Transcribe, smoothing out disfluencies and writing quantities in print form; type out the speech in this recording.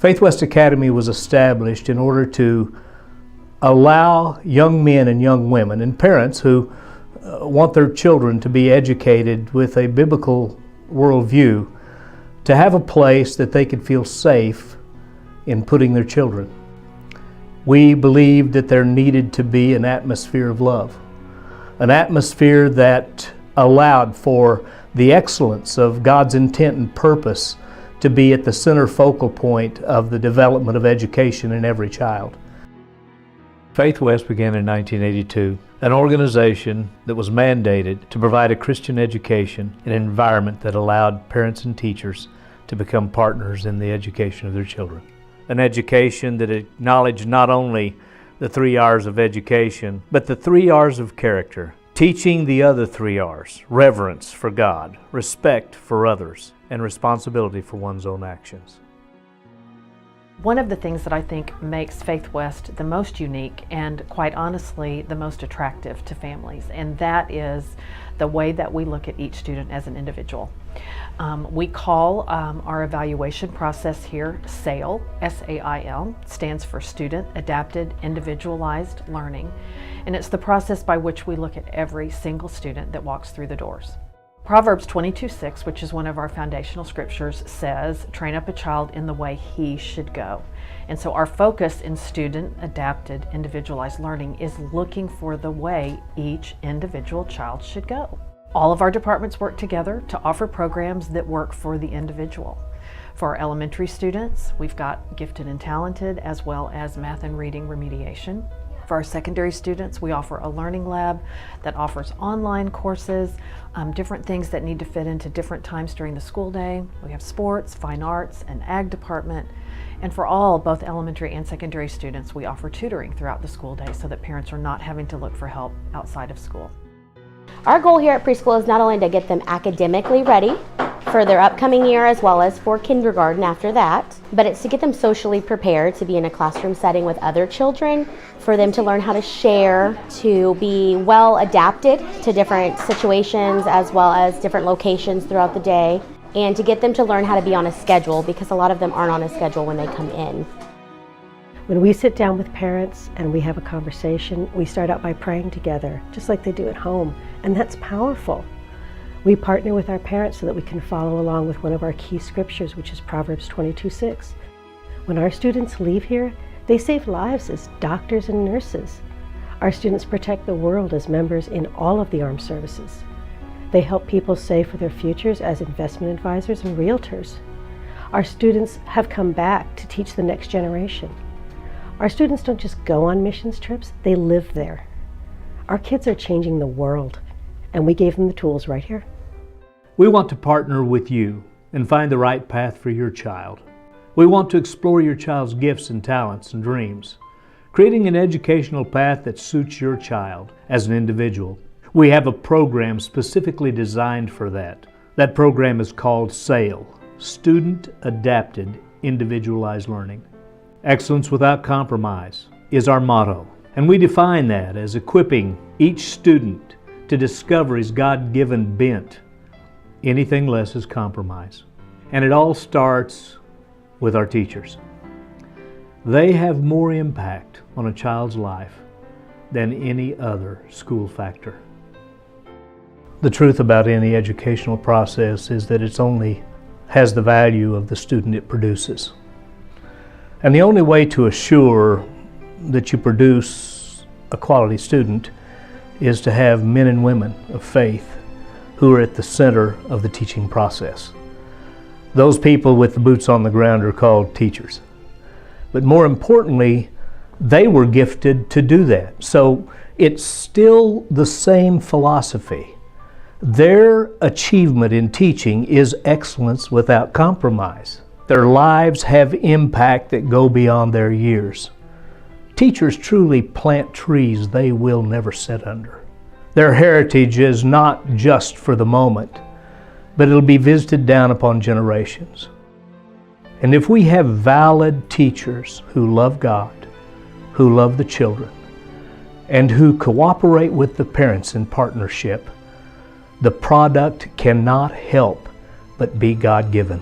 Faith West Academy was established in order to allow young men and young women and parents who want their children to be educated with a biblical worldview to have a place that they could feel safe in putting their children. We believed that there needed to be an atmosphere of love, an atmosphere that allowed for the excellence of God's intent and purpose to be at the center focal point of the development of education in every child. Faith West began in 1982, an organization that was mandated to provide a Christian education in an environment that allowed parents and teachers to become partners in the education of their children. An education that acknowledged not only the 3 R's of education, but the 3 R's of character, teaching the other 3 R's, reverence for God, respect for others, and responsibility for one's own actions. One of the things that I think makes Faith West the most unique and, quite honestly, the most attractive to families, and that is the way that we look at each student as an individual. We call our evaluation process here SAIL, S-A-I-L, stands for Student Adapted Individualized Learning, and it's the process by which we look at every single student that walks through the doors. Proverbs 22:6, which is one of our foundational scriptures, says, "Train up a child in the way he should go." And so our focus in student adapted individualized learning is looking for the way each individual child should go. All of our departments work together to offer programs that work for the individual. For our elementary students, we've got gifted and talented, as well as math and reading remediation. For our secondary students, we offer a learning lab that offers online courses, different things that need to fit into different times during the school day. We have sports, fine arts, an ag department. And for all, both elementary and secondary students, we offer tutoring throughout the school day so that parents are not having to look for help outside of school. Our goal here at preschool is not only to get them academically ready for their upcoming year as well as for kindergarten after that, but it's to get them socially prepared to be in a classroom setting with other children, for them to learn how to share, to be well adapted to different situations as well as different locations throughout the day, and to get them to learn how to be on a schedule, because a lot of them aren't on a schedule when they come in. When we sit down with parents and we have a conversation, we start out by praying together, just like they do at home, and that's powerful. We partner with our parents so that we can follow along with one of our key scriptures, which is Proverbs 22:6. When our students leave here, they save lives as doctors and nurses. Our students protect the world as members in all of the armed services. They help people save for their futures as investment advisors and realtors. Our students have come back to teach the next generation. Our students don't just go on missions trips, they live there. Our kids are changing the world, and we gave them the tools right here. We want to partner with you and find the right path for your child. We want to explore your child's gifts and talents and dreams, creating an educational path that suits your child as an individual. We have a program specifically designed for that. That program is called SAIL, Student Adapted Individualized Learning. Excellence without compromise is our motto, and we define that as equipping each student to discover his God-given bent. Anything less is compromise. And it all starts with our teachers. They have more impact on a child's life than any other school factor. The truth about any educational process is that it only has the value of the student it produces. And the only way to assure that you produce a quality student is to have men and women of faith who are at the center of the teaching process. Those people with the boots on the ground are called teachers. But more importantly, they were gifted to do that. So it's still the same philosophy. Their achievement in teaching is excellence without compromise. Their lives have impact that go beyond their years. Teachers truly plant trees they will never sit under. Their heritage is not just for the moment, but it'll be visited down upon generations. And if we have valid teachers who love God, who love the children, and who cooperate with the parents in partnership, the product cannot help but be God-given.